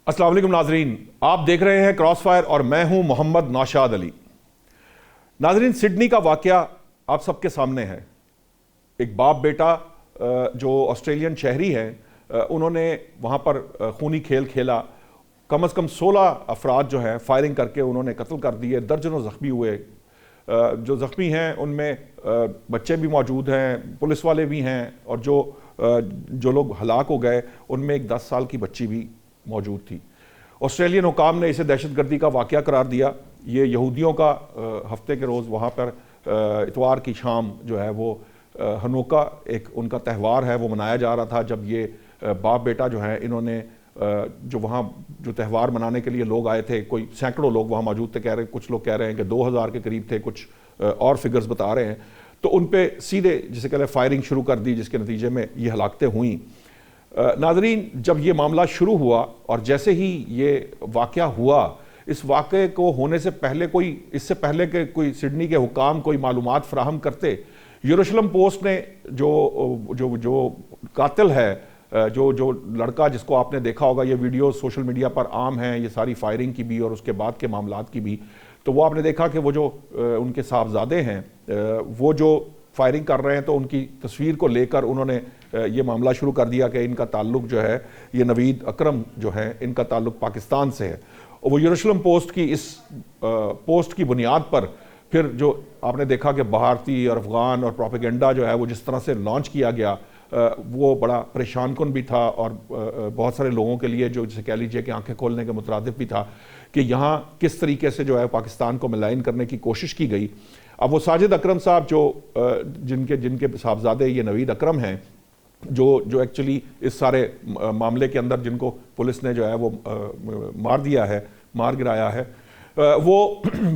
السلام علیکم ناظرین، آپ دیکھ رہے ہیں کراس فائر اور میں ہوں محمد نوشاد علی۔ ناظرین، سڈنی کا واقعہ آپ سب کے سامنے ہے۔ ایک باپ بیٹا جو آسٹریلین شہری ہیں، انہوں نے وہاں پر خونی کھیل کھیلا۔ کم از کم 16 افراد جو ہیں فائرنگ کر کے انہوں نے قتل کر دیے، درجنوں زخمی ہوئے۔ جو زخمی ہیں ان میں بچے بھی موجود ہیں، پولیس والے بھی ہیں، اور جو لوگ ہلاک ہو گئے ان میں ایک 10 سال کی بچی بھی موجود تھی۔ آسٹریلین حکام نے اسے دہشت گردی کا واقعہ قرار دیا۔ یہ یہودیوں کا ہفتے کے روز وہاں پر اتوار کی شام جو ہے وہ ہنوکا ایک ان کا تہوار ہے وہ منایا جا رہا تھا، جب یہ باپ بیٹا جو ہیں انہوں نے جو وہاں جو تہوار منانے کے لیے لوگ آئے تھے، کوئی سینکڑوں لوگ وہاں موجود تھے، کچھ لوگ کہہ رہے ہیں کہ 2000 کے قریب تھے، کچھ اور فگرز بتا رہے ہیں، تو ان پہ سیدھے جسے کہتے ہیں فائرنگ شروع کر دی، جس کے نتیجے میں یہ ہلاکتیں ہوئیں۔ ناظرین، جب یہ معاملہ شروع ہوا اور جیسے ہی یہ واقعہ ہوا، اس واقعے کو ہونے سے پہلے اس سے پہلے کہ کوئی سڈنی کے حکام کوئی معلومات فراہم کرتے، یروشلم پوسٹ نے جو قاتل ہے، جو لڑکا جس کو آپ نے دیکھا ہوگا، یہ ویڈیو سوشل میڈیا پر عام ہیں، یہ ساری فائرنگ کی بھی اور اس کے بعد کے معاملات کی بھی، تو وہ آپ نے دیکھا کہ وہ جو ان کے صاحبزادے ہیں وہ جو فائرنگ کر رہے ہیں، تو ان کی تصویر کو لے کر انہوں نے یہ معاملہ شروع کر دیا کہ ان کا تعلق جو ہے، یہ نوید اکرم جو ہے، ان کا تعلق پاکستان سے ہے۔ اور وہ یروشلم پوسٹ کی اس پوسٹ کی بنیاد پر پھر جو آپ نے دیکھا کہ بھارتی اور افغان اور پروپیگنڈا جو ہے وہ جس طرح سے لانچ کیا گیا، وہ بڑا پریشان کن بھی تھا، اور بہت سارے لوگوں کے لیے جو جسے کہہ لیجئے کہ آنکھیں کھولنے کے مترادف بھی تھا کہ یہاں کس طریقے سے جو ہے پاکستان کو ملائن کرنے کی کوشش کی گئی۔ اب وہ ساجد اکرم صاحب جن کے صاحبزادے یہ نوید اکرم ہیں، جو ایکچولی اس سارے معاملے کے اندر جن کو پولیس نے جو ہے وہ مار گرایا ہے، وہ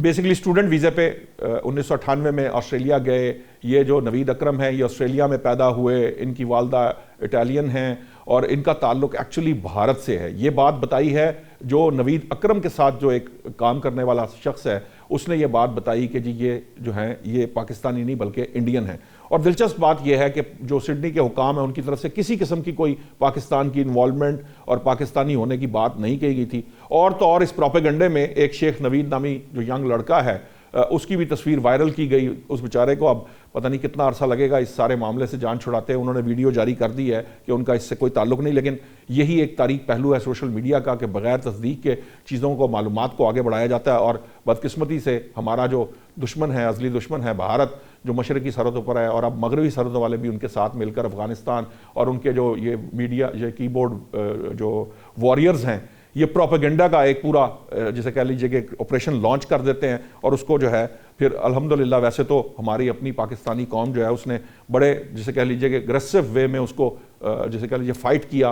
بیسیکلی اسٹوڈنٹ ویزے پہ 1998 میں آسٹریلیا گئے۔ یہ جو نوید اکرم ہے یہ آسٹریلیا میں پیدا ہوئے، ان کی والدہ اٹالین ہیں اور ان کا تعلق ایکچولی بھارت سے ہے۔ یہ بات بتائی ہے جو نوید اکرم کے ساتھ جو ایک کام کرنے والا شخص ہے، اس نے یہ بات بتائی کہ جی یہ جو ہیں یہ پاکستانی نہیں بلکہ انڈین ہیں۔ اور دلچسپ بات یہ ہے کہ جو سڈنی کے حکام ہیں ان کی طرف سے کسی قسم کی کوئی پاکستان کی انوالومنٹ اور پاکستانی ہونے کی بات نہیں کہی گئی تھی۔ اور تو اور اس پروپیگنڈے میں ایک شیخ نوید نامی جو ینگ لڑکا ہے، اس کی بھی تصویر وائرل کی گئی۔ اس بیچارے کو اب پتہ نہیں کتنا عرصہ لگے گا اس سارے معاملے سے جان چھڑاتے۔ انہوں نے ویڈیو جاری کر دی ہے کہ ان کا اس سے کوئی تعلق نہیں، لیکن یہی ایک تاریک پہلو ہے سوشل میڈیا کا کہ بغیر تصدیق کے چیزوں کو، معلومات کو آگے بڑھایا جاتا ہے۔ اور بدقسمتی سے ہمارا جو دشمن ہے، ازلی دشمن ہے بھارت، جو مشرقی سرحدوں پر ہے، اور اب مغربی سرحدوں والے بھی ان کے ساتھ مل کر افغانستان اور ان کے جو یہ میڈیا، یہ کی بورڈ جو واریئرز ہیں، یہ پروپیگنڈا کا ایک پورا جسے کہہ لیجئے کہ آپریشن لانچ کر دیتے ہیں، اور اس کو جو ہے پھر الحمدللہ ویسے تو ہماری اپنی پاکستانی قوم جو ہے اس نے بڑے جسے کہہ لیجئے کہ اگریسو وے میں اس کو جسے کہہ لیجئے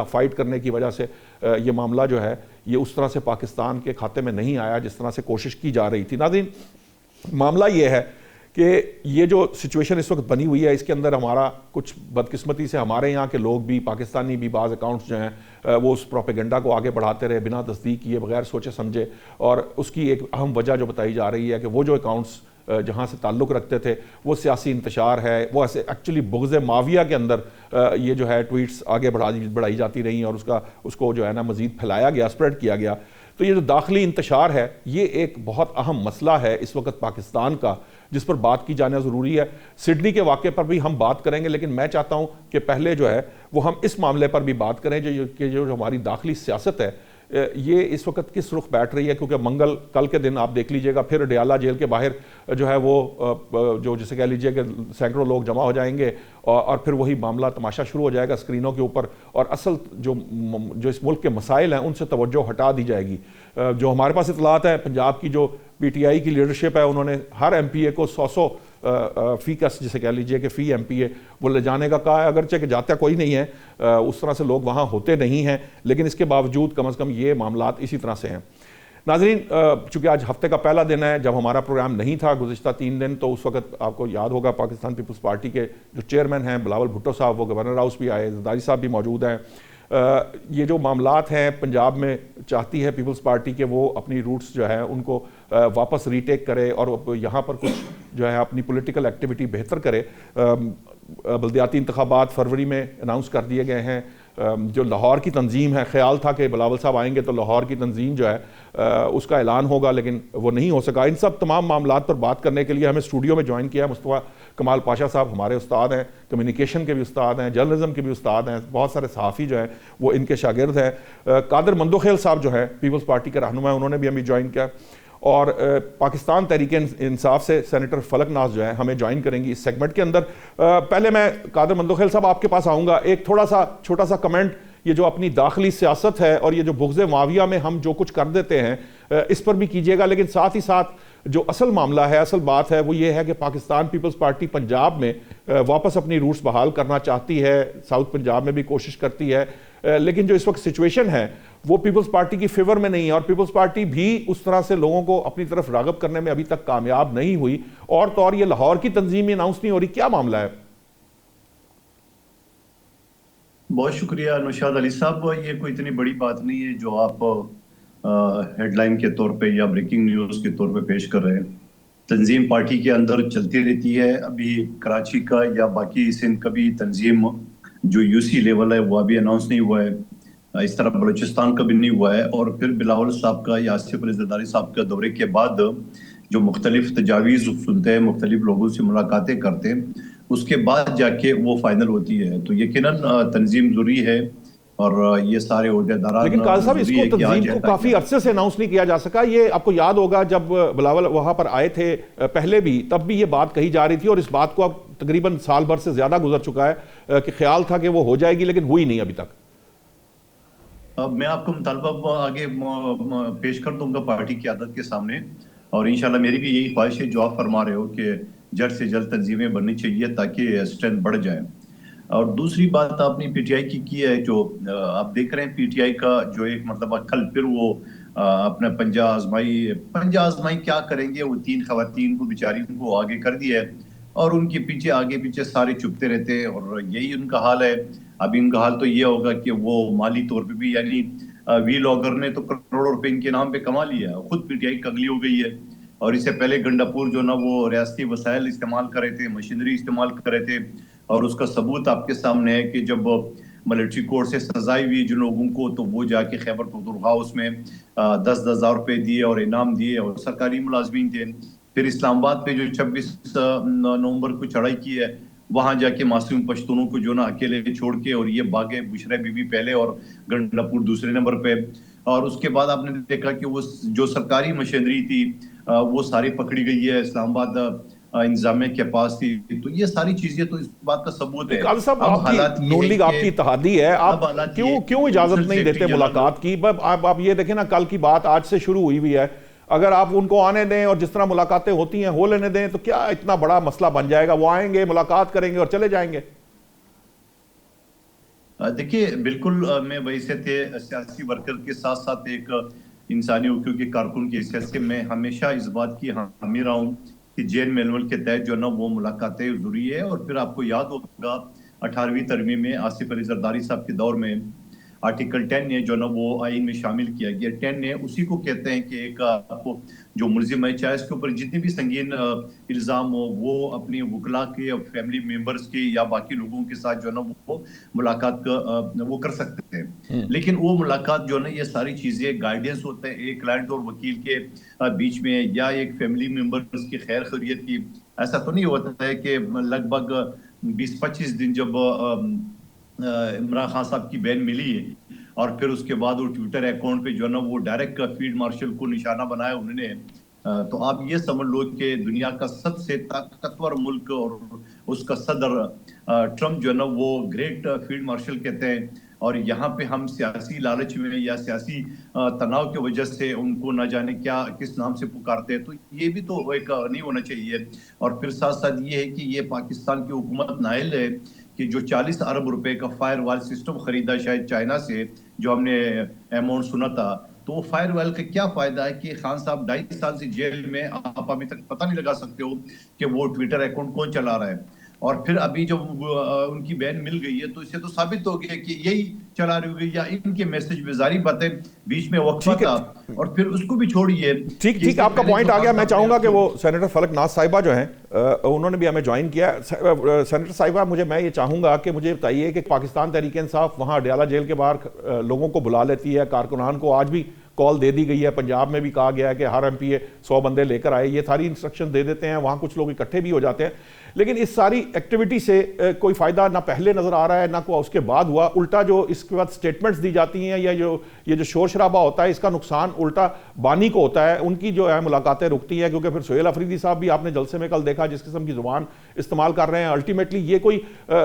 فائٹ کرنے کی وجہ سے یہ معاملہ جو ہے یہ اس طرح سے پاکستان کے کھاتے میں نہیں آیا جس طرح سے کوشش کی جا رہی تھی۔ ناظرین، معاملہ یہ ہے کہ یہ جو سچویشن اس وقت بنی ہوئی ہے، اس کے اندر ہمارا کچھ بدقسمتی سے ہمارے یہاں کے لوگ بھی، پاکستانی بھی، بعض اکاؤنٹس جو ہیں وہ اس پروپیگنڈا کو آگے بڑھاتے رہے بنا تصدیق کیے، بغیر سوچے سمجھے۔ اور اس کی ایک اہم وجہ جو بتائی جا رہی ہے کہ وہ جو اکاؤنٹس جہاں سے تعلق رکھتے تھے وہ سیاسی انتشار ہے، وہ ایسے ایکچولی بغض معاویہ کے اندر یہ جو ہے ٹویٹس آگے بڑھائی جاتی رہیں، اور اس کو جو ہے نا مزید پھیلایا گیا، اسپریڈ کیا گیا۔ تو یہ جو داخلی انتشار ہے یہ ایک بہت اہم مسئلہ ہے اس وقت پاکستان کا، جس پر بات کی جانا ضروری ہے۔ سڈنی کے واقعے پر بھی ہم بات کریں گے، لیکن میں چاہتا ہوں کہ پہلے جو ہے وہ ہم اس معاملے پر بھی بات کریں جو ہماری داخلی سیاست ہے یہ اس وقت کس رخ بیٹھ رہی ہے، کیونکہ کل کے دن آپ دیکھ لیجئے گا پھر ڈیالہ جیل کے باہر جو ہے وہ جو جسے کہہ لیجئے کہ سینکڑوں لوگ جمع ہو جائیں گے، اور پھر وہی معاملہ تماشا شروع ہو جائے گا اسکرینوں کے اوپر، اور اصل جو اس ملک کے مسائل ہیں ان سے توجہ ہٹا دی جائے گی۔ جو ہمارے پاس اطلاعات ہیں، پنجاب کی جو پی ٹی آئی کی لیڈرشپ ہے، انہوں نے ہر ایم پی اے کو 100 فی کس جسے کہہ لیجئے کہ فی ایم پی اے وہ لے جانے کا کہا ہے، اگرچہ کہ جاتا کوئی نہیں ہے، اس طرح سے لوگ وہاں ہوتے نہیں ہیں، لیکن اس کے باوجود کم از کم یہ معاملات اسی طرح سے ہیں۔ ناظرین، چونکہ آج ہفتے کا پہلا دن ہے، جب ہمارا پروگرام نہیں تھا گزشتہ 3 دن، تو اس وقت آپ کو یاد ہوگا پاکستان پیپلز پارٹی کے جو چیئرمین ہیں بلاول بھٹو صاحب، وہ گورنر ہاؤس بھی آئے، زرداری صاحب بھی موجود ہیں۔ یہ جو معاملات ہیں پنجاب میں، چاہتی ہے پیپلز پارٹی کہ وہ اپنی روٹس جو ہے ان کو واپس ریٹیک کرے اور یہاں پر کچھ جو ہے اپنی پولیٹیکل ایکٹیویٹی بہتر کرے۔ بلدیاتی انتخابات فروری میں اناؤنس کر دیے گئے ہیں، جو لاہور کی تنظیم ہے، خیال تھا کہ بلاول صاحب آئیں گے تو لاہور کی تنظیم جو ہے اس کا اعلان ہوگا، لیکن وہ نہیں ہو سکا۔ ان سب تمام معاملات پر بات کرنے کے لیے ہمیں اسٹوڈیو میں جوائن کیا ہے مصطفیٰ کمال پاشا صاحب، ہمارے استاد ہیں، کمیونیکیشن کے بھی استاد ہیں، جرنلزم کے بھی استاد ہیں، بہت سارے صحافی جو ہیں وہ ان کے شاگرد ہیں۔ قادر مندوخیل صاحب جو ہے پیپلز پارٹی کے رہنما ہیں، انہوں نے بھی ہمیں جوائن کیا، اور پاکستان تحریک انصاف سے سینیٹر فلک ناز جو ہے ہمیں جوائن کریں گی اس سیگمنٹ کے اندر۔ پہلے میں قادر مندوخیل صاحب آپ کے پاس آؤں گا، ایک تھوڑا سا چھوٹا سا کمنٹ، یہ جو اپنی داخلی سیاست ہے اور یہ جو بغض معاویہ میں ہم جو کچھ کر دیتے ہیں اس پر بھی کیجیے گا، لیکن ساتھ ہی ساتھ جو اصل معاملہ ہے، اصل بات ہے وہ یہ ہے کہ پاکستان پیپلز پارٹی پنجاب میں واپس اپنی روٹس بحال کرنا چاہتی ہے، ساؤتھ پنجاب میں بھی کوشش کرتی ہے، لیکن جو اس وقت سچویشن ہے وہ پیپلز پارٹی کی فیور میں نہیں ہے، اور پیپلز پارٹی بھی اس طرح سے لوگوں کو اپنی طرف راغب کرنے میں ابھی تک کامیاب نہیں ہوئی، اور تو اور یہ لاہور کی تنظیم اناؤنس نہیں ہو رہی، کیا معاملہ ہے؟ بہت شکریہ نوشاد علی صاحب، یہ کوئی اتنی بڑی بات نہیں ہے جو آپ ہیڈ لائن کے طور پہ یا بریکنگ نیوز کے طور پہ پیش کر رہے ہیں۔ تنظیم پارٹی کے اندر چلتی رہتی ہے، ابھی کراچی کا یا باقی سندھ کا بھی تنظیم جو یو سی لیول ہے وہ ابھی اناؤنس نہیں ہوا ہے، اس طرح بلوچستان کا بھی نہیں ہوا ہے، اور پھر بلاول صاحب کا یا آصف علی زرداری صاحب کا دورے کے بعد جو مختلف تجاویز سنتے ہیں، مختلف لوگوں سے ملاقاتیں کرتے ہیں، اس کے بعد جا کے وہ فائنل ہوتی ہے۔ تو یقیناً تنظیم ضروری ہے، اور یہ سارے عہدیداران لیکن قاضی صاحب اس ضروری کو ہے کہ تنظیم آج کو کافی عرصے سے اناؤنس نہیں کیا جا سکا، یہ آپ کو یاد ہوگا جب بلاول وہاں پر آئے تھے پہلے بھی، تب بھی یہ بات کہی جا رہی تھی، اور اس بات کو اب تقریباً سال بھر سے زیادہ گزر چکا ہے کہ خیال تھا کہ وہ ہو جائے گی، لیکن ہوئی نہیں ابھی تک۔ میں آپ کو مطالبہ آگے پیش کر دوں گا پارٹی قیادت کے سامنے، اور انشاءاللہ میری بھی یہی خواہش ہے جو آپ فرما رہے ہو کہ جلد سے جلد تنظیمیں بننی چاہیے تاکہ اسٹرینتھ بڑھ جائے۔ اور دوسری بات آپ نے پی ٹی آئی کی ہے، جو آپ دیکھ رہے ہیں پی ٹی آئی کا جو ایک مطلب کل پھر وہ اپنا پنجہ آزمائی کیا کریں گے، وہ 3 خواتین کو بیچاری کو آگے کر دیا ہے، اور ان کے پیچھے آگے پیچھے سارے چپتے رہتے ہیں، اور یہی ان کا حال ہے۔ اب ان کا حال تو یہ ہوگا کہ وہ مالی طور پہ بھی، یعنی وی لاگر نے تو کروڑوں روپے ان کے نام پہ کما لیا، خود پی ٹی آئی کگلی ہو گئی ہے، اور اس سے پہلے گنڈاپور جو نا وہ ریاستی وسائل استعمال کر رہے تھے، مشینری استعمال کر رہے تھے، اور اس کا ثبوت آپ کے سامنے ہے کہ جب ملٹری کورٹ سے سزائی ہوئی جن لوگوں کو، تو وہ جا کے خیبر پختونخوا میں 10,000 روپے دیے اور انعام دیے، اور سرکاری ملازمین تھے۔ پھر اسلام آباد پہ جو 26 نومبر کو چڑھائی کی ہے، وہاں جا کے معصوم پشتونوں کو جو نا اکیلے چھوڑ کے، اور یہ باغے بشرا بی بی پہلے اور گنڈاپور دوسرے نمبر پہ، اور اس کے بعد آپ نے دیکھا کہ وہ جو سرکاری مشینری تھی وہ ساری پکڑی گئی ہے، اسلام آباد انتظامیہ کے پاس تھی۔ تو یہ ساری چیزیں تو اس بات کا ثبوت ہے۔ قاضی صاحب، اب آپ کی حالات یہ نون ہے لیگ آپ کہ کی اتحادی ہے، آپ اب حالات یہ کیوں کہ اجازت مسلسل نہیں دیتے سیفٹی ملاقات کی؟ آپ یہ دیکھیں نا، کل کی بات آج سے شروع ہوئی ہوئی ہے، اگر آپ ان کو آنے دیں اور جس طرح ملاقاتیں ہوتی ہیں ہو لینے دیں، تو کیا اتنا بڑا مسئلہ بن جائے گا؟ وہ آئیں گے، ملاقات کریں گے اور چلے جائیں گے۔ دیکھیے بالکل، میں بحیثیت سیاسی ورکر کے ساتھ ساتھ ایک انسانی حقوق کے کارکن کی حیثیت سے میں ہمیشہ اس بات کی حامی رہا ہوں کہ جین مینول کے تحت جو نا وہ ملاقاتیں ضروری ہے۔ اور پھر آپ کو یاد ہوگا 18ویں ترمیم میں آصف علی زرداری صاحب کے دور میں آرٹیکل 10 نے جو نا وہ آئین میں شامل کیا گیا۔ 10 نے اسی کو کہتے ہیں کہ ایک آپ کو جو ملزم ہے، چاہے اس کے اوپر جتنے بھی سنگین الزام ہو، وہ اپنی وکلا کے اور فیملی ممبرز کے یا باقی لوگوں کے ساتھ جو نا وہ ملاقات کا وہ کر سکتے ہیں۔ لیکن وہ ملاقات جو نا یہ ساری چیزیں گائیڈنس ہوتے ہیں ایک کلائنٹ اور وکیل کے بیچ میں، یا ایک فیملی ممبرز کی خیر خیریت کی، ایسا تو نہیں ہوتا ہے کہ لگ بھگ 20-25 دن جب عمران خان صاحب کی بین ملی ہے اور پھر اس کے بعد وہ ٹویٹر اکاؤنٹ پہ جو ہے نا وہ ڈائریکٹ فیلڈ مارشل کو نشانہ بنایا انہوں نے، تو آپ یہ سمجھ لو کہ دنیا کا سب سے طاقتور ملک اور اس کا صدر ٹرمپ جو ہے نا وہ گریٹ فیلڈ مارشل کہتے ہیں، اور یہاں پہ ہم سیاسی لالچ میں یا سیاسی تناؤ کی وجہ سے ان کو نہ جانے کیا کس نام سے پکارتے ہیں، تو یہ بھی تو ایک نہیں ہونا چاہیے۔ اور پھر ساتھ ساتھ یہ ہے کہ یہ پاکستان کی حکومت نائل ہے کہ جو 40 ارب روپے کا فائر وال سسٹم خریدا شاید چائنا سے، جو ہم نے اماؤنٹ سنا تھا، تو وہ فائر وال کا کیا فائدہ ہے کہ خان صاحب 2.5 سال سے جیل میں، آپ ابھی تک پتہ نہیں لگا سکتے ہو کہ وہ ٹویٹر اکاؤنٹ کون چلا رہا ہے۔ اور پھر ابھی جب ان کی بین مل گئی ہے تو اس سے تو ثابت ہو گیا کہ یہی چلا رہی ہوگی یا ان کے میسج میں ظاہری باتیں بیچ میں وقفہ ٹھیک ہے، تھا اور پھر اس کو بھی چھوڑیے ٹھیک کہ اس ٹھیک، سے آپ کا پہلے پوائنٹ جو آ گیا. خان میں صاحب چاہوں نے گا کہ وہ سینیٹر فلک ناز صاحبہ جو ہیں انہوں نے بھی ہمیں جوائن کیا. سینیٹر صاحبہ میں یہ چاہوں گا کہ مجھے بتائیے کہ پاکستان تحریک انصاف وہاں اڈیالہ جیل کے باہر لوگوں کو بلا لیتی ہے، کارکنان کو آج بھی کال دے دی گئی ہے، پنجاب میں بھی کہا گیا ہے کہ ہر ایم پی اے 100 بندے لے کر آئے، یہ ساری انسٹرکشن دے دیتے ہیں، وہاں کچھ لوگ اکٹھے بھی ہو جاتے ہیں. لیکن اس ساری ایکٹیویٹی سے کوئی فائدہ نہ پہلے نظر آ رہا ہے نہ کوئی اس کے بعد ہوا. الٹا جو اس کے بعد سٹیٹمنٹس دی جاتی ہیں یا یہ جو شور شرابہ ہوتا ہے، اس کا نقصان الٹا بانی کو ہوتا ہے. ان کی جو ہے ملاقاتیں رکتی ہیں کیونکہ پھر سہیل افریدی صاحب بھی آپ نے جلسے میں کل دیکھا جس قسم کی زبان استعمال کر رہے ہیں. الٹیمیٹلی یہ کوئی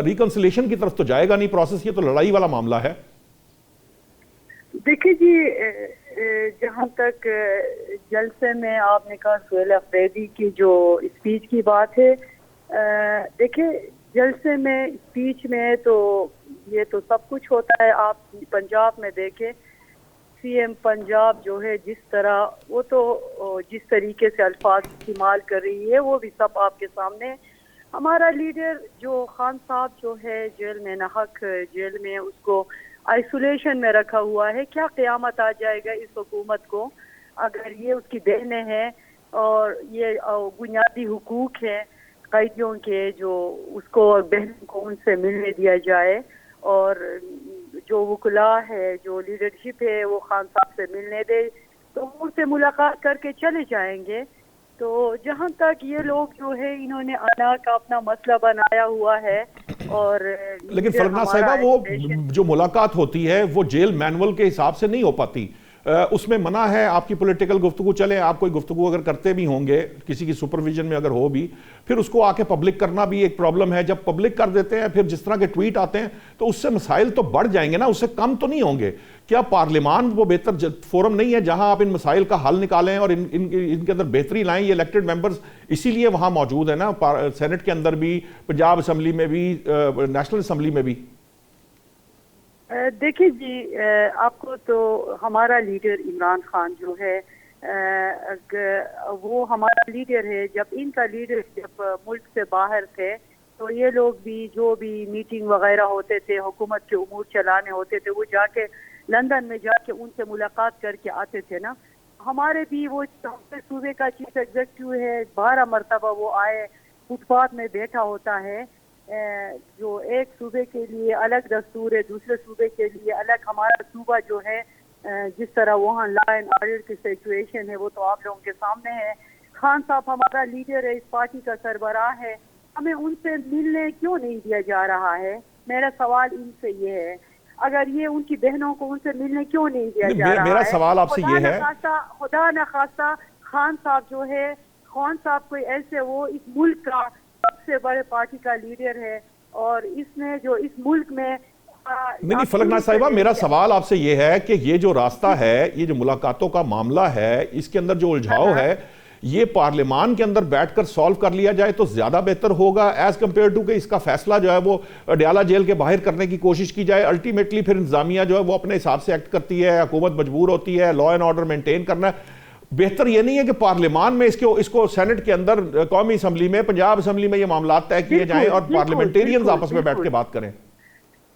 ریکنسلیشن کی طرف تو جائے گا نہیں پروسیس، یہ تو لڑائی والا معاملہ ہے. دیکھیے جی، جہاں تک جلسے میں آپ نے کہا سہیل افریدی کی جو اسپیچ کی بات ہے، دیکھیں جلسے میں اسپیچ میں تو یہ تو سب کچھ ہوتا ہے. آپ پنجاب میں دیکھیں سی ایم پنجاب جو ہے جس طرح وہ تو جس طریقے سے الفاظ استعمال کر رہی ہے وہ بھی سب آپ کے سامنے. ہمارا لیڈر جو خان صاحب جو ہے جیل میں ناحق جیل میں، اس کو آئسولیشن میں رکھا ہوا ہے. کیا قیامت آ جائے گا اس حکومت کو اگر یہ اس کی بہنیں ہیں اور یہ بنیادی حقوق ہیں قیدیوں کے، جو اس کو بہن کو ان سے ملنے دیا جائے اور جو وکلاء ہے جو لیڈرشپ ہے وہ خان صاحب سے ملنے دے تو ان سے ملاقات کر کے چلے جائیں گے. تو جہاں تک یہ لوگ جو ہے انہوں نے انا کا اپنا مسئلہ بنایا ہوا ہے. اور لیکن فلکناز صاحبہ وہ جو ملاقات ہوتی ہے وہ جیل مینول کے حساب سے نہیں ہو پاتی، اس میں منع ہے. آپ کی پولیٹیکل گفتگو چلیں، آپ کوئی گفتگو اگر کرتے بھی ہوں گے کسی کی سپرویژن میں اگر ہو بھی، پھر اس کو آ کے پبلک کرنا بھی ایک پرابلم ہے. جب پبلک کر دیتے ہیں پھر جس طرح کے ٹویٹ آتے ہیں تو اس سے مسائل تو بڑھ جائیں گے نا، اس سے کم تو نہیں ہوں گے. کیا پارلیمان وہ بہتر فورم نہیں ہے جہاں آپ ان مسائل کا حل نکالیں اور ان کے اندر بہتری لائیں؟ یہ الیکٹڈ ممبرز اسی لیے وہاں موجود ہیں نا، سینٹ کے اندر بھی، پنجاب اسمبلی میں بھی، نیشنل اسمبلی میں بھی. دیکھیں جی، آپ کو تو ہمارا لیڈر عمران خان جو ہے وہ ہمارا لیڈر ہے. جب ان کا لیڈر جب ملک سے باہر تھے تو یہ لوگ بھی جو بھی میٹنگ وغیرہ ہوتے تھے، حکومت کے امور چلانے ہوتے تھے، وہ جا کے لندن میں جا کے ان سے ملاقات کر کے آتے تھے نا. ہمارے بھی وہ صوبے کا چیف ایگزیکٹو ہے، 12 مرتبہ وہ آئے، فٹ پاتھ میں بیٹھا ہوتا ہے. جو ایک صوبے کے لیے الگ دستور ہے، دوسرے صوبے کے لیے الگ. ہمارا صوبہ جو ہے جس طرح وہاں لا اینڈ آرڈر کی سچویشن ہے وہ تو آپ لوگوں کے سامنے ہے. خان صاحب ہمارا لیڈر ہے، اس پارٹی کا سربراہ ہے، ہمیں ان سے ملنے کیوں نہیں دیا جا رہا ہے؟ میرا سوال ان سے یہ ہے. اگر یہ ان کی بہنوں کو ان سے ملنے کیوں نہیں دیا جا رہا ہے؟ میرا سوال آپ سے یہ ہے، خدا نخواستہ خان صاحب جو ہے، خان صاحب کوئی ایسے، وہ اس ملک کا سب سے بڑے پارٹی کا لیڈر ہے اور اس نے جو اس ملک میں نہیں فلکناز صاحبہ، میرا سوال آپ سے یہ ہے کہ یہ جو راستہ ہے، یہ جو ملاقاتوں کا معاملہ ہے، اس کے اندر جو الجھاؤ ہے، یہ پارلیمان کے اندر بیٹھ کر سالو کر لیا جائے تو زیادہ بہتر ہوگا ایز کمپیئر ٹو کہ اس کا فیصلہ جو ہے وہ اڈیالہ جیل کے باہر کرنے کی کوشش کی جائے. الٹیمیٹلی پھر انتظامیہ جو ہے وہ اپنے حساب سے ایکٹ کرتی ہے، حکومت مجبور ہوتی ہے لا اینڈ آرڈر مینٹین کرنا ہے. بہتر یہ نہیں ہے کہ پارلیمان میں اس کو سینٹ کے اندر، قومی اسمبلی میں، پنجاب اسمبلی میں یہ معاملات طے کیے جائیں اور پارلیمنٹیرینز آپس میں بیٹھ کے بات کریں؟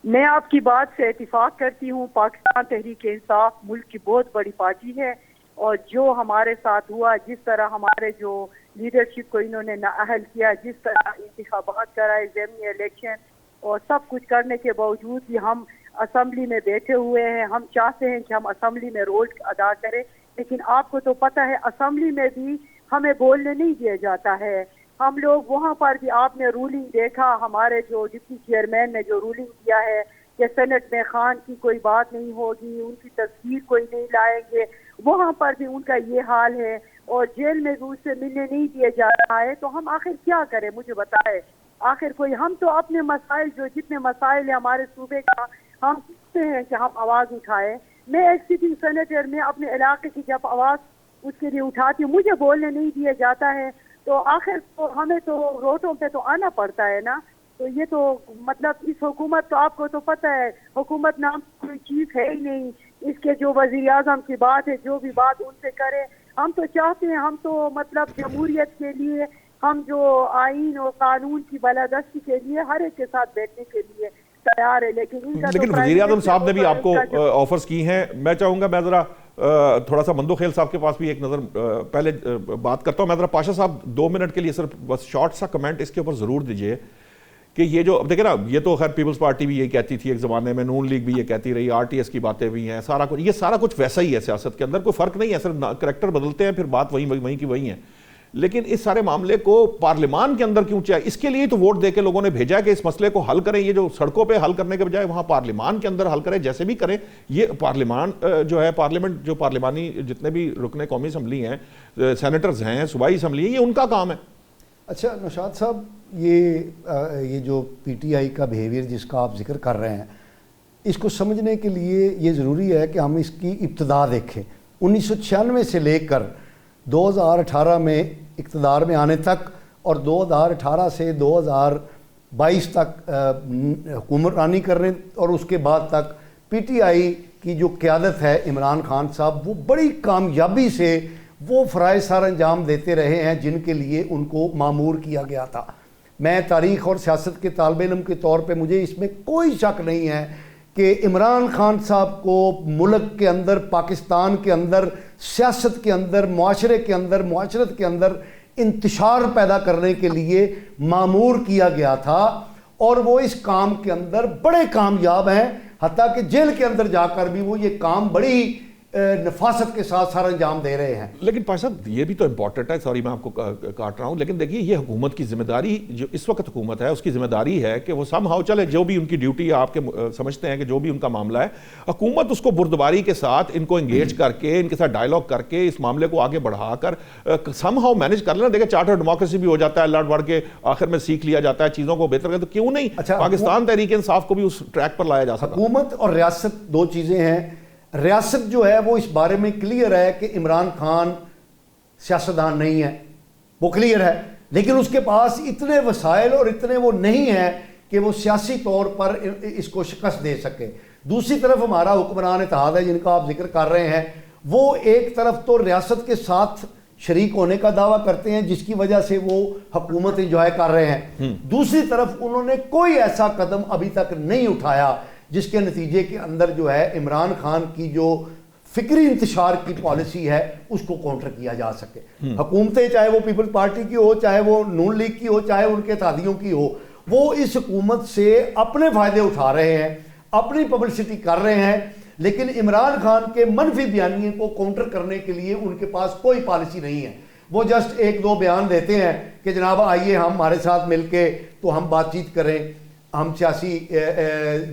میں آپ کی بات سے اتفاق کرتی ہوں. پاکستان تحریک انصاف ملک کی بہت بڑی پارٹی ہے اور جو ہمارے ساتھ ہوا، جس طرح ہمارے جو لیڈرشپ کو انہوں نے نااہل کیا، جس طرح انتخابات کرائے، ضمنی الیکشن اور سب کچھ کرنے کے باوجود بھی ہم اسمبلی میں بیٹھے ہوئے ہیں. ہم چاہتے ہیں کہ ہم اسمبلی میں رول ادا کریں، لیکن آپ کو تو پتہ ہے اسمبلی میں بھی ہمیں بولنے نہیں دیا جاتا ہے. ہم لوگ وہاں پر بھی آپ نے رولنگ دیکھا، ہمارے جو ڈپٹی چیئرمین نے جو رولنگ کیا ہے کہ سینٹ میں خان کی کوئی بات نہیں ہوگی، ان کی تصویر کوئی نہیں لائیں گے، وہاں پر بھی ان کا یہ حال ہے اور جیل میں بھی اس سے ملنے نہیں دیا جا رہا ہے. تو ہم آخر کیا کریں؟ مجھے بتائے. آخر کوئی ہم تو اپنے مسائل، جو جتنے مسائل ہیں ہمارے صوبے کا، ہم چاہتے ہیں کہ ہم آواز اٹھائیں. میں ایک سٹنگ سینیٹر میں اپنے علاقے کی جب آواز اس کے لیے اٹھاتی ہوں، مجھے بولنے نہیں دیا جاتا ہے. تو آخر تو ہمیں تو روٹوں پہ تو آنا پڑتا ہے نا. تو یہ تو مطلب اس حکومت، تو آپ کو تو پتہ ہے حکومت نام کوئی چیز ہے ہی نہیں. اس کے جو وزیر اعظم کی بات ہے، جو بھی بات ان سے کرے. ہم تو چاہتے ہیں، ہم تو مطلب جمہوریت کے لیے ہم جو آئین اور قانون کی بالادستی کے لیے ہر ایک کے ساتھ بیٹھنے کے لیے تیار ہے، لیکن وزیر اعظم صاحب نے بھی آپ کو آفرز کی ہیں. میں چاہوں گا میں ذرا تھوڑا سا مندو خیل صاحب کے پاس بھی ایک نظر پہلے بات کرتا ہوں. میں ذرا پاشا صاحب 2 منٹ کے لیے صرف بس شارٹ سا کمنٹ اس کے اوپر ضرور دیجئے کہ یہ جو اب دیکھیں نا، یہ تو خیر پیپلز پارٹی بھی یہ کہتی تھی ایک زمانے میں، نون لیگ بھی یہ کہتی رہی، RTS کی باتیں بھی ہیں، سارا کچھ، یہ سارا کچھ ویسا ہی ہے سیاست کے اندر، کوئی فرق نہیں ہے، صرف کریکٹر بدلتے ہیں، پھر بات وہیں کی وہیں ہے. لیکن اس سارے معاملے کو پارلیمان کے اندر کیوں چاہیے؟ اس کے لیے تو ووٹ دے کے لوگوں نے بھیجا کہ اس مسئلے کو حل کریں. یہ جو سڑکوں پہ حل کرنے کے بجائے وہاں پارلیمان کے اندر حل کریں، جیسے بھی کریں. یہ پارلیمان جو ہے، پارلیمنٹ جو پارلیمانی جتنے بھی رکن قومی اسمبلی ہیں، سینیٹرز ہیں، صوبائی اسمبلی ہیں، یہ ان کا کام ہے. اچھا نوشاد صاحب، یہ جو PTI کا بیہیویئر جس کا آپ ذکر کر رہے ہیں، اس کو سمجھنے کے لیے یہ ضروری ہے کہ ہم اس کی ابتدا دیکھیں. 1996 سے لے کر 2018 میں اقتدار میں آنے تک اور 2018 سے 2022 تک حکمرانی کرنے اور اس کے بعد تک PTI کی جو قیادت ہے عمران خان صاحب، وہ بڑی کامیابی سے وہ فرائض سر انجام دیتے رہے ہیں جن کے لیے ان کو مامور کیا گیا تھا. میں تاریخ اور سیاست کے طالب علم کے طور پہ مجھے اس میں کوئی شک نہیں ہے کہ عمران خان صاحب کو ملک کے اندر، پاکستان کے اندر، سیاست کے اندر، معاشرے کے اندر، معاشرت کے اندر انتشار پیدا کرنے کے لیے مامور کیا گیا تھا، اور وہ اس کام کے اندر بڑے کامیاب ہیں. حتیٰ کہ جیل کے اندر جا کر بھی وہ یہ کام بڑی نفاست کے ساتھ سر انجام دے رہے ہیں. لیکن پاشا صاحب یہ بھی تو امپورٹنٹ ہے، سوری میں آپ کو کاٹ رہا ہوں، لیکن دیکھیے یہ حکومت کی ذمہ داری جو اس وقت حکومت ہے، اس کی ذمہ داری ہے کہ وہ سم ہاؤ چلے، جو بھی ان کی ڈیوٹی آپ کے سمجھتے ہیں کہ جو بھی ان کا معاملہ ہے، حکومت اس کو بردباری کے ساتھ ان کو انگیج کر کے، ان کے ساتھ ڈائیلاگ کر کے اس معاملے کو آگے بڑھا کر سم ہاؤ مینیج کر لینا. دیکھیں چارٹر ڈیموکریسی بھی ہو جاتا ہے، لڑ بڑھ کے آخر میں سیکھ لیا جاتا ہے چیزوں کو بہتر کر، تو کیوں نہیں پاکستان تحریک انصاف کو بھی اس ٹریک پر لایا جا سکتا. حکومت اور ریاست دو چیزیں ہیں. ریاست جو ہے وہ اس بارے میں کلیئر ہے کہ عمران خان سیاستدان نہیں ہے، وہ کلیئر ہے، لیکن اس کے پاس اتنے وسائل اور اتنے وہ نہیں ہیں کہ وہ سیاسی طور پر اس کو شکست دے سکے. دوسری طرف ہمارا حکمران اتحاد ہے جن کا آپ ذکر کر رہے ہیں، وہ ایک طرف تو ریاست کے ساتھ شریک ہونے کا دعویٰ کرتے ہیں جس کی وجہ سے وہ حکومت انجوائے کر رہے ہیں، دوسری طرف انہوں نے کوئی ایسا قدم ابھی تک نہیں اٹھایا جس کے نتیجے کے اندر جو ہے عمران خان کی جو فکری انتشار کی پالیسی ہے اس کو کاؤنٹر کیا جا سکے. حکومتیں چاہے وہ پیپلز پارٹی کی ہو، چاہے وہ نون لیگ کی ہو، چاہے ان کے اتحادیوں کی ہو، وہ اس حکومت سے اپنے فائدے اٹھا رہے ہیں، اپنی پبلسٹی کر رہے ہیں، لیکن عمران خان کے منفی بیانیے کو کاؤنٹر کرنے کے لیے ان کے پاس کوئی پالیسی نہیں ہے. وہ جسٹ 1-2 بیان دیتے ہیں کہ جناب آئیے ہم ہمارے ساتھ مل کے تو ہم بات چیت کریں، ہم سیاسی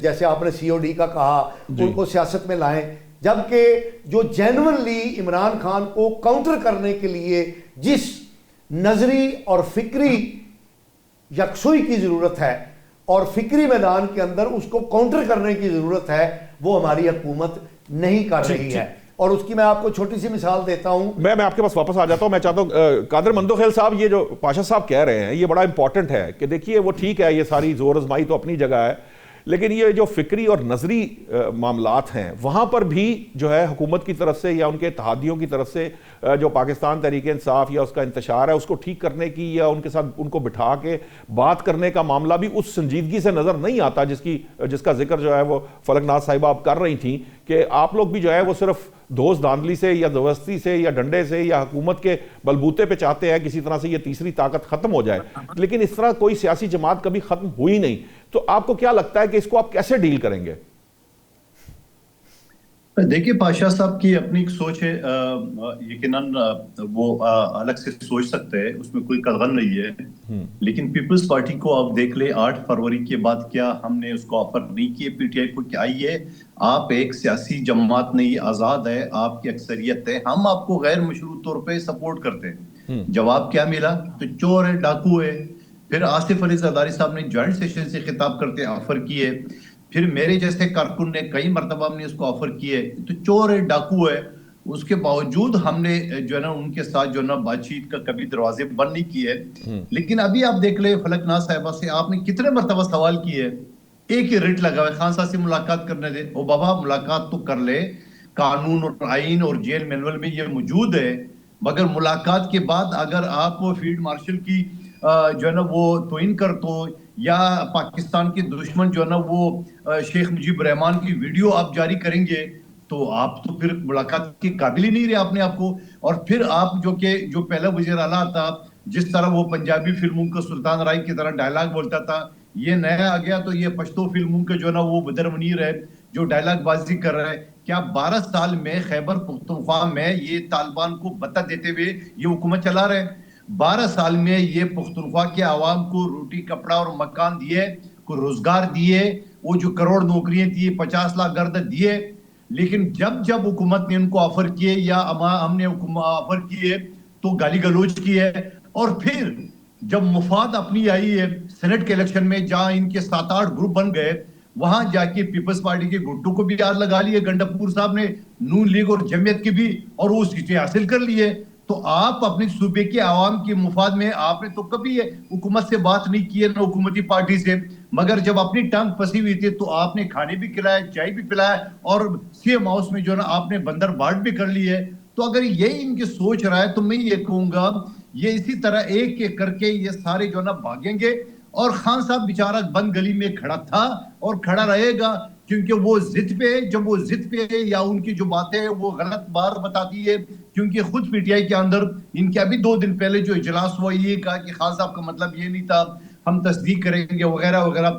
جیسے آپ نے COD کا کہا ان کو سیاست میں لائیں، جبکہ جو جینوئنلی عمران خان کو کاؤنٹر کرنے کے لیے جس نظری اور فکری یکسوئی کی ضرورت ہے اور فکری میدان کے اندر اس کو کاؤنٹر کرنے کی ضرورت ہے، وہ ہماری حکومت نہیں کر رہی ہے. اور اس کی میں آپ کو چھوٹی سی مثال دیتا ہوں. میں آپ کے پاس واپس آ جاتا ہوں. میں چاہتا ہوں قادر مندو خیل صاحب، یہ جو پاشا صاحب کہہ رہے ہیں یہ بڑا امپورٹنٹ ہے کہ دیکھیے وہ ٹھیک ہے، یہ ساری زور آزمائی تو اپنی جگہ ہے، لیکن یہ جو فکری اور نظری معاملات ہیں وہاں پر بھی جو ہے حکومت کی طرف سے یا ان کے اتحادیوں کی طرف سے جو پاکستان تحریک انصاف یا اس کا انتشار ہے اس کو ٹھیک کرنے کی یا ان کے ساتھ ان کو بٹھا کے بات کرنے کا معاملہ بھی اس سنجیدگی سے نظر نہیں آتا جس کا ذکر جو ہے وہ فلک ناز صاحبہ آپ کر رہی تھیں کہ آپ لوگ بھی جو ہے وہ صرف دوست داندلی سے یا زبردستی سے یا ڈنڈے سے یا حکومت کے بلبوتے پہ چاہتے ہیں کسی طرح سے یہ تیسری طاقت ختم ہو جائے، لیکن اس طرح کوئی سیاسی جماعت کبھی ختم ہوئی نہیں. تو آپ کو کیا لگتا ہے کہ اس کو آپ کیسے ڈیل کریں گے؟ دیکھیے پاشا صاحب کی اپنی ایک سوچ ہے، یقیناً وہ الگ سے سوچ سکتے ہیں، اس میں کوئی قلغن نہیں ہے، لیکن پیپلز پارٹی کو آپ دیکھ لیں 8 فروری کے بعد کیا ہم نے اس کو آفر نہیں کیے PTI کو کہ آئیے آپ ایک سیاسی جماعت نہیں، آزاد ہے، آپ کی اکثریت ہے، ہم آپ کو غیر مشروط طور پہ سپورٹ کرتے ہیں. جواب کیا ملا؟ تو چور ہے، ڈاکو ہے. پھر آصف علی زرداری صاحب نے جوائنٹ سیشن سے خطاب کرتے آفر کیے. پھر میرے جیسے کارکن نے کئی مرتبہ ہم نے اس کو آفر کیے، تو چور ہے، ڈاکو ہے. اس کے باوجود ہم نے جو ہے نا ان کے ساتھ جو ہے نا بات چیت کا کبھی دروازے بند نہیں کیے. لیکن ابھی آپ دیکھ لیں فلک ناز صاحبہ سے آپ نے کتنے مرتبہ سوال کیے، ایک ہی ریٹ لگا ہے، خان صاحب سے ملاقات کرنے دے. او بابا ملاقات تو کر لے، قانون اور آئین اور جیل مینول میں یہ موجود ہے. مگر ملاقات کے بعد اگر آپ فیلڈ مارشل کی جو ہے نا وہ توہین کر تو یا پاکستان کے دشمن جو ہے نا وہ شیخ مجیب الرحمان کی ویڈیو آپ جاری کریں گے تو آپ تو پھر ملاقات کے قابل ہی نہیں رہے اپنے آپ کو. اور پھر آپ جو پہلا وزیر اعلیٰ تھا جس طرح وہ پنجابی فلموں کا سلطان رائی کی طرح ڈائلاگ بولتا تھا, یہ نیا آ گیا تو یہ پشتو فلموں کا جو ہے نا وہ بدر منیر ہے جو ڈائلاگ بازی کر رہا ہے. کیا 12 سال میں خیبر پختونخوا میں یہ طالبان کو بتا دیتے ہوئے یہ حکومت چلا رہے ہیں؟ 12 سال میں یہ پختونخوا کے عوام کو روٹی کپڑا اور مکان دیے, کو روزگار دیے, وہ جو کروڑ نوکریاں دیے, 50 لاکھ گھر دیے. لیکن جب حکومت نے ان کو آفر کیے یا ہم نے آفر کیے تو گالی گلوچ کی ہے. اور پھر جب مفاد اپنی آئی ہے سینٹ کے الیکشن میں جہاں ان کے 7-8 گروپ بن گئے, وہاں جا کے پیپلز پارٹی کے گھٹو کو بھی یاد لگا لیے گنڈاپور صاحب نے, نون لیگ اور جمعیت کی بھی, اور وہ سیٹیں حاصل کر لیے. تو آپ اپنے صوبے کے عوام کے مفاد میں آپ نے تو کبھی حکومت سے بات نہیں کی ہے نہ حکومتی پارٹی سے, مگر جب اپنی ٹانگ پھنسی ہوئی تھی تو آپ نے کھانے بھی کھلائے, چائے بھی پلایا, اور سی ایم ہاؤس میں جو ہے نا آپ نے بندر بانٹ بھی کر لی ہے. تو اگر یہی ان کی سوچ رہا ہے تو میں یہ کہوں گا یہ اسی طرح ایک ایک کر کے یہ سارے جو ہے نا بھاگیں گے. اور خان صاحب بیچارہ بند گلی میں کھڑا تھا اور کھڑا رہے گا, کیونکہ وہ ضد پہ, جب وہ ضد پہ یا ان کی جو باتیں وہ غلط بات بتاتی ہے, کیونکہ خود پی ٹی آئی کے اندر ان کے ابھی 2 دن پہلے جو اجلاس ہوا یہ کہا کہ خان صاحب کا مطلب یہ نہیں تھا, ہم تصدیق کریں گے وغیرہ وغیرہ.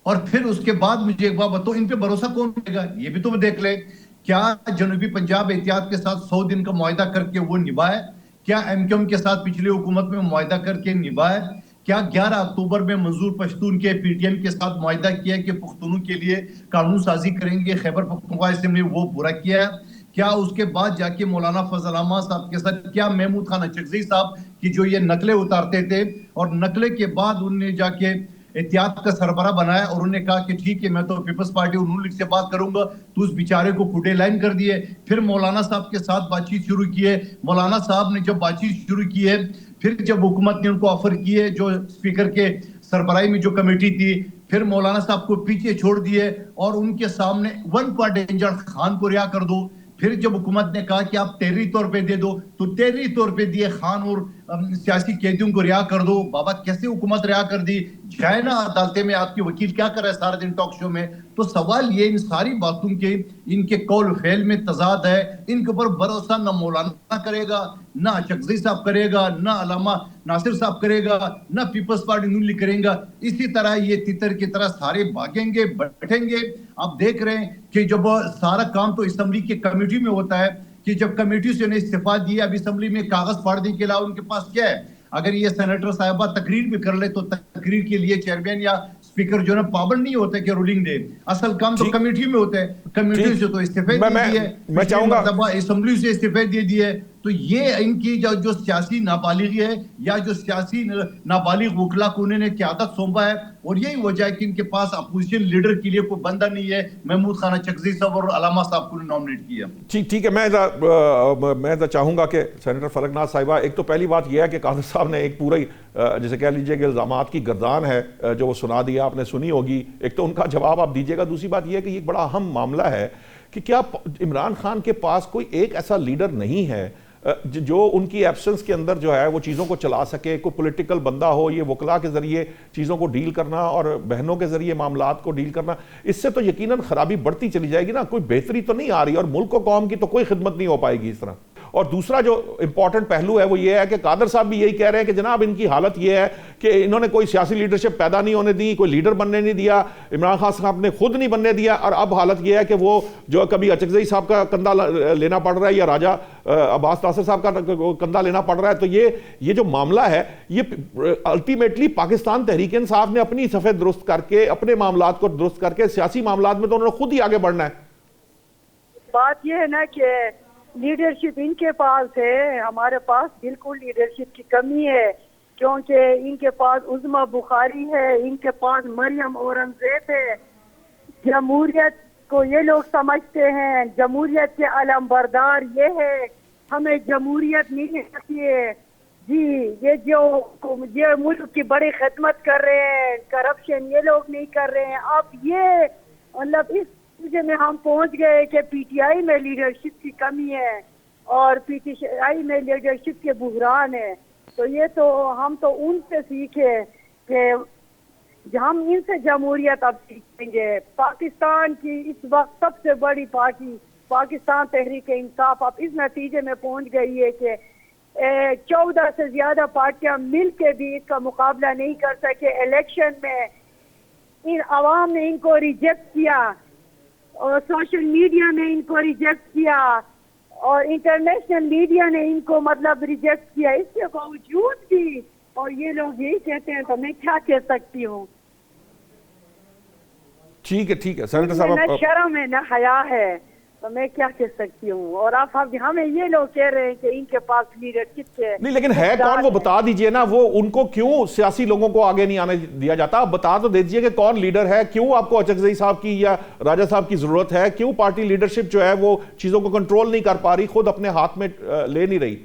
اور پھر اس کے بعد مجھے ایک بات بتاؤ, ان پہ بھروسہ کون کرے گا؟ یہ بھی تو دیکھ لے. کیا جنوبی پنجاب احتیاط کے ساتھ 100 دن کا معاہدہ کر کے وہ نبھائے؟ کیا ایم کیو ایم کے ساتھ پچھلی حکومت میں معاہدہ کر کے نبھائے؟ کیا 11 اکتوبر میں منظور پشتون کے پی ٹی ایم کے ساتھ معاہدہ کیا کہ پختونوں کے لیے قانون سازی کریں گے خیبر پختونخوا اسمبلی, وہ پورا کیا ہے؟ کیا اس کے بعد جا کے مولانا فضل الرحمان صاحب کے ساتھ کیا محمود خان اچکزئی صاحب کی جو یہ نقلیں اتارتے تھے, اور نقلے کے بعد انہوں نے جا کے احتیاط کا سربراہ بنایا اور انہوں نے کہا کہ ٹھیک ہے میں تو پیپلز پارٹی اور نون لیگ سے بات کروں گا, تو اس بیچارے کو کوٹے لائن کر دیے. پھر مولانا صاحب کے ساتھ بات چیت شروع کی ہے. مولانا صاحب نے جب بات چیت شروع کی ہے, پھر جب حکومت نے ان کو آفر کی ہے جو اسپیکر کے سربراہی میں جو کمیٹی تھی, پھر مولانا صاحب کو پیچھے چھوڑ دیے اور ان کے سامنے 1 ڈینجر خان کو رہا کر دو. پھر جب حکومت نے کہا کہ آپ تحریری طور پہ دے دو تو تحریری طور پہ دیے خان اور سیاسی قیدیوں کو رہا کر دو. بابا کیسے حکومت رہا کر دی؟ جائے نا عدالتیں میں, آپ کے وکیل کیا کر رہا ہے سارے دن ٹاک شو میں. تو سوال یہ ان ساری باتوں کے ان کے قول فعل میں تضاد ہے. ان کے اوپر بھروسہ نہ مولانا کرے گا, نہ اچکزئی صاحب کرے گا, نہ علامہ ناصر صاحب کرے گا, نہ پیپلز پارٹی نون لیگ کریں گا. اسی طرح یہ تتر کی طرح سارے بھاگیں گے, بیٹھیں گے. آپ دیکھ رہے ہیں کہ جب سارا کام تو اسمبلی کی کمیٹی میں ہوتا ہے, کہ جب کمیٹی سے انہیں استعفیٰ دیا, اب اسمبلی میں کاغذ پھاڑنے کے علاوہ ان کے پاس کیا ہے؟ اگر یہ سینیٹر صاحبہ تقریر بھی کر لے تو تقریر کے لیے چیئرمین یا اسپیکر جو ہے نا پابند نہیں ہوتا کہ رولنگ دے, اصل کام تو کمیٹی میں ہوتا ہے. کمیٹی سے تو استعفے دے دیے, میں چاہوں گا اسمبلی سے استعفے دے دیے. تو یہ ان کی جو سیاسی نابالغی ہے یا جو سیاسی نابالغ وکلا کو انہوں نے قیادت سونپا ہے, اور یہی وجہ ہے کہ ان کے پاس اپوزیشن لیڈر کے لیے کوئی بندہ نہیں ہے. محمود خان اچکزئی صاحب اور علامہ صاحب کو نامنیٹ کیا. ٹھیک ہے, میں چاہوں گا کہ سینیٹر فلک ناز صاحبہ, ایک تو پہلی بات یہ ہے کہ قادر صاحب نے ایک پورا جیسے کہہ لیجئے کہ الزامات کی گردان ہے جو وہ سنا دیا, آپ نے سنی ہوگی, ایک تو ان کا جواب آپ دیجئے گا. دوسری بات یہ ہے کہ یہ ایک بڑا اہم معاملہ ہے کہ کیا عمران خان کے پاس کوئی ایک ایسا لیڈر نہیں ہے جو ان کی ایبسنس کے اندر جو ہے وہ چیزوں کو چلا سکے, کوئی پولیٹیکل بندہ ہو, یہ وکلا کے ذریعے چیزوں کو ڈیل کرنا اور بہنوں کے ذریعے معاملات کو ڈیل کرنا, اس سے تو یقیناً خرابی بڑھتی چلی جائے گی نا, کوئی بہتری تو نہیں آ رہی, اور ملک و قوم کی تو کوئی خدمت نہیں ہو پائے گی اس طرح. اور دوسرا جو امپورٹنٹ پہلو ہے وہ یہ ہے کہ قادر صاحب بھی یہی کہہ رہے ہیں کہ جناب ان کی حالت یہ ہے کہ انہوں نے کوئی سیاسی لیڈرشپ پیدا نہیں ہونے دی, کوئی لیڈر بننے نہیں دیا, عمران خان صاحب نے خود نہیں بننے دیا, اور اب حالت یہ ہے کہ وہ جو کبھی اچکزئی صاحب کا کندھا لینا پڑ رہا ہے یا راجہ عباس ناصر صاحب کا کندھا لینا پڑ رہا ہے. تو یہ جو معاملہ ہے یہ الٹیمیٹلی پاکستان تحریک انصاف نے اپنی صفحے درست کر کے, اپنے معاملات کو درست کر کے, سیاسی معاملات میں تو انہوں نے خود ہی آگے بڑھنا ہے. بات یہ ہے نا کہ لیڈرشپ ان کے پاس ہے, ہمارے پاس بالکل لیڈرشپ کی کمی ہے, کیونکہ ان کے پاس عظما بخاری ہے, ان کے پاس مریم اورنگزیب ہے. جمہوریت کو یہ لوگ سمجھتے ہیں, جمہوریت کے علم بردار یہ ہے, ہمیں جمہوریت نہیں چاہیے جی. یہ ملک کی بڑی خدمت کر رہے ہیں, کرپشن یہ لوگ نہیں کر رہے ہیں. اب یہ مطلب اس میں ہم پہنچ گئے کہ پی ٹی آئی میں لیڈرشپ کی کمی ہے, اور پی ٹی آئی میں لیڈرشپ کے بحران ہے. تو یہ تو ہم تو ان سے سیکھے کہ ہم ان سے جمہوریت اب سیکھیں گے. پاکستان کی اس وقت سب سے بڑی پارٹی پاکستان تحریک انصاف اب اس نتیجے میں پہنچ گئی ہے کہ 14 سے زیادہ پارٹیاں مل کے بھی اس کا مقابلہ نہیں کر سکے. الیکشن میں ان عوام نے ان کو ریجیکٹ کیا اور سوشل میڈیا نے ان کو ریجیکٹ کیا اور انٹرنیشنل میڈیا نے ان کو مطلب ریجیکٹ کیا. اس کے باوجود بھی اور یہ لوگ یہی کہتے ہیں تو میں کیا کہہ سکتی ہوں. ٹھیک ہے سینیٹر نہ صاحب شرم ہے نہ حیا ہے تو میں کیا کہہ سکتی ہوں. اور آپ ہمیں یہ لوگ کہہ رہے ہیں کہ ان کے پاس لیڈرشپ کے نہیں، لیکن ہے کون وہ بتا دیجئے نا. وہ ان کو کیوں سیاسی لوگوں کو آگے نہیں آنے دیا جاتا؟ آپ بتا تو دیجئے کہ کون لیڈر ہے. کیوں آپ کو اچکزئی صاحب کی یا راجہ صاحب کی ضرورت ہے؟ کیوں پارٹی لیڈرشپ جو ہے وہ چیزوں کو کنٹرول نہیں کر پا رہی، خود اپنے ہاتھ میں لے نہیں رہی؟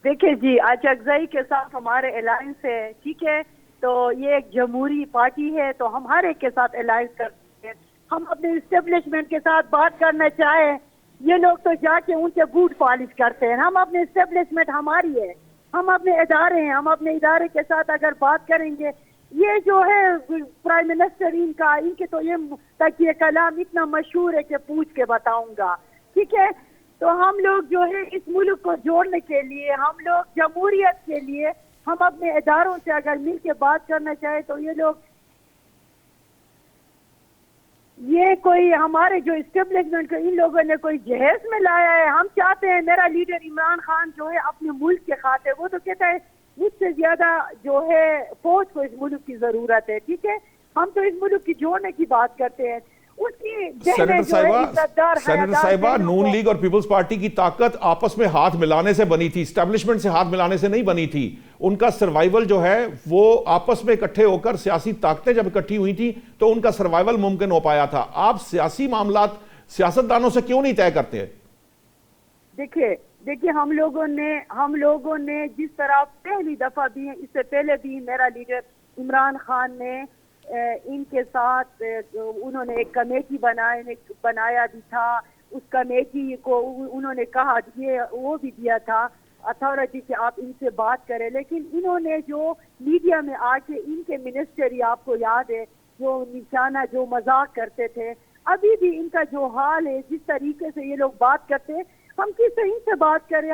دیکھیں جی، اچکزئی کے ساتھ ہمارے الائنس ہے، ٹھیک ہے. تو یہ ایک جمہوری پارٹی ہے تو ہم ہر ایک کے ساتھ الائنس کرتے ہیں. ہم اپنے اسٹیبلشمنٹ کے ساتھ بات کرنا چاہیں، یہ لوگ تو جا کے ان کے بوٹ پالش کرتے ہیں. ہم اپنے اسٹیبلشمنٹ ہماری ہے، ہم اپنے ادارے ہیں، ہم اپنے ادارے کے ساتھ اگر بات کریں گے. یہ جو ہے پرائم منسٹر ان کے تو یہ تکیہ کلام اتنا مشہور ہے کہ پوچھ کے بتاؤں گا، ٹھیک ہے. تو ہم لوگ جو ہے اس ملک کو جوڑنے کے لیے، ہم لوگ جمہوریت کے لیے ہم اپنے اداروں سے اگر مل کے بات کرنا چاہے تو یہ لوگ یہ کوئی ہمارے جو اسٹیبلشمنٹ کو ان لوگوں نے کوئی جہیز میں لایا ہے. ہم چاہتے ہیں میرا لیڈر عمران خان جو ہے اپنے ملک کے خاطر، وہ تو کہتا ہے مجھ سے زیادہ جو ہے فوج کو اس ملک کی ضرورت ہے، ٹھیک ہے. ہم تو اس ملک کی جوڑنے کی بات کرتے ہیں. اس کی سینیٹر صاحبہ نون لیگ اور پیپلز پارٹی کی طاقت آپس میں ہاتھ ملانے سے بنی تھی، اسٹیبلشمنٹ سے ہاتھ ملانے سے نہیں بنی تھی. ان کا سروائیول جو ہے وہ آپس میں اکٹھے ہو کر، سیاسی طاقتیں جب اکٹھی ہوئی تھی تو ان کا سروائیول ممکن ہو پایا تھا. آپ سیاسی معاملات سیاستدانوں سے کیوں نہیں طے کرتے ہیں؟ دیکھیے ہم لوگوں نے جس طرح پہلی دفعہ بھی، اس سے پہلے بھی میرا لیڈر عمران خان نے ان کے ساتھ انہوں نے ایک کمیٹی بنایا بھی تھا. اس کمیٹی کو انہوں نے کہا وہ بھی دیا تھا اتھارٹی کہ آپ ان سے بات کریں. لیکن انہوں نے جو میڈیا میں آ کے ان کے منسٹر، آپ کو یاد ہے، جو نشانہ جو مذاق کرتے تھے، ابھی بھی ان کا جو حال ہے، جس طریقے سے یہ لوگ بات کرتے ہیں، ہم کس سے ان سے بات کریں.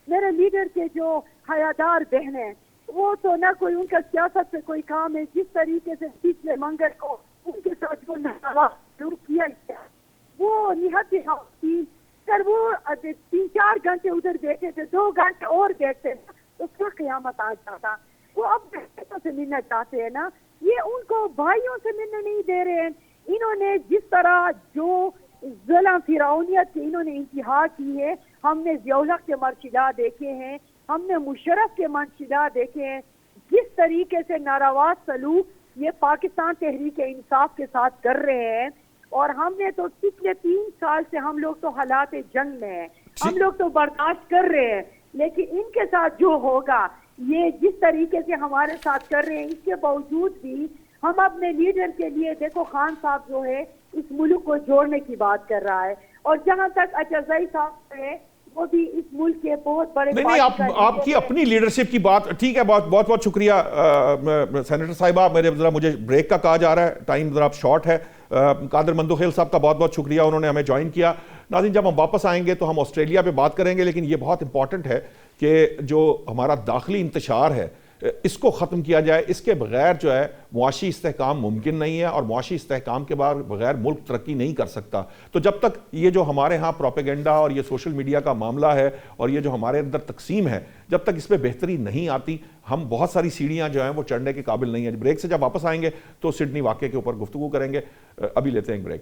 میرے لیڈر کے جو حیادار بہنیں، وہ تو نہ کوئی ان کا سیاست سے کوئی کام ہے. جس طریقے سے پچھلے منگل کو ان کے ساتھ جو ناروا کیا گیا وہ نہایت تھی. سر وہ 3-4 گھنٹے ادھر بیٹھے تھے، 2 گھنٹے اور بیٹھتے تو کیا قیامت آ جاتا. وہ اب بہنوں سے ملنا چاہتے ہیں نا، یہ ان کو بھائیوں سے ملنے نہیں دے رہے ہیں. انہوں نے جس طرح جو ظلم فرعونیت کی انہوں نے انتہا کی ہے. ہم نے ضیاء الحق کے مرشدات دیکھے ہیں، ہم نے مشرف کے مرشدات دیکھے ہیں. جس طریقے سے ناروا سلوک یہ پاکستان تحریک انصاف کے ساتھ کر رہے ہیں، اور ہم نے تو پچھلے 3 سال سے ہم لوگ تو حالات جنگ میں ہیں، ہم لوگ تو برداشت کر رہے ہیں. لیکن ان کے ساتھ جو ہوگا، یہ جس طریقے سے ہمارے ساتھ کر رہے ہیں، اس کے باوجود بھی ہم اپنے لیڈر کے لیے، دیکھو خان صاحب جو ہے اس ملک کو جوڑنے کی بات کر رہا ہے. اور جہاں تک اچکزئی صاحب ہے، وہ بھی اس ملک کے بہت بڑے نہیں آپ کی اپنی لیڈرشپ کی بات ٹھیک ہے. بہت شکریہ سینیٹر صاحبہ. مجھے بریک کا کہا جا رہا ہے، ٹائم ذرا شارٹ ہے. قادر مندوخیل صاحب کا بہت شکریہ، انہوں نے ہمیں جوائن کیا. ناظرین جب ہم واپس آئیں گے تو ہم آسٹریلیا پہ بات کریں گے، لیکن یہ بہت امپورٹنٹ ہے کہ جو ہمارا داخلی انتشار ہے اس کو ختم کیا جائے. اس کے بغیر جو ہے معاشی استحکام ممکن نہیں ہے، اور معاشی استحکام کے بغیر ملک ترقی نہیں کر سکتا. تو جب تک یہ جو ہمارے ہاں پروپیگنڈا اور یہ سوشل میڈیا کا معاملہ ہے اور یہ جو ہمارے اندر تقسیم ہے، جب تک اس پہ بہتری نہیں آتی، ہم بہت ساری سیڑھیاں جو ہیں وہ چڑھنے کے قابل نہیں ہیں. بریک سے جب واپس آئیں گے تو سڈنی واقعے کے اوپر گفتگو کریں گے. ابھی لیتے ہیں ایک بریک.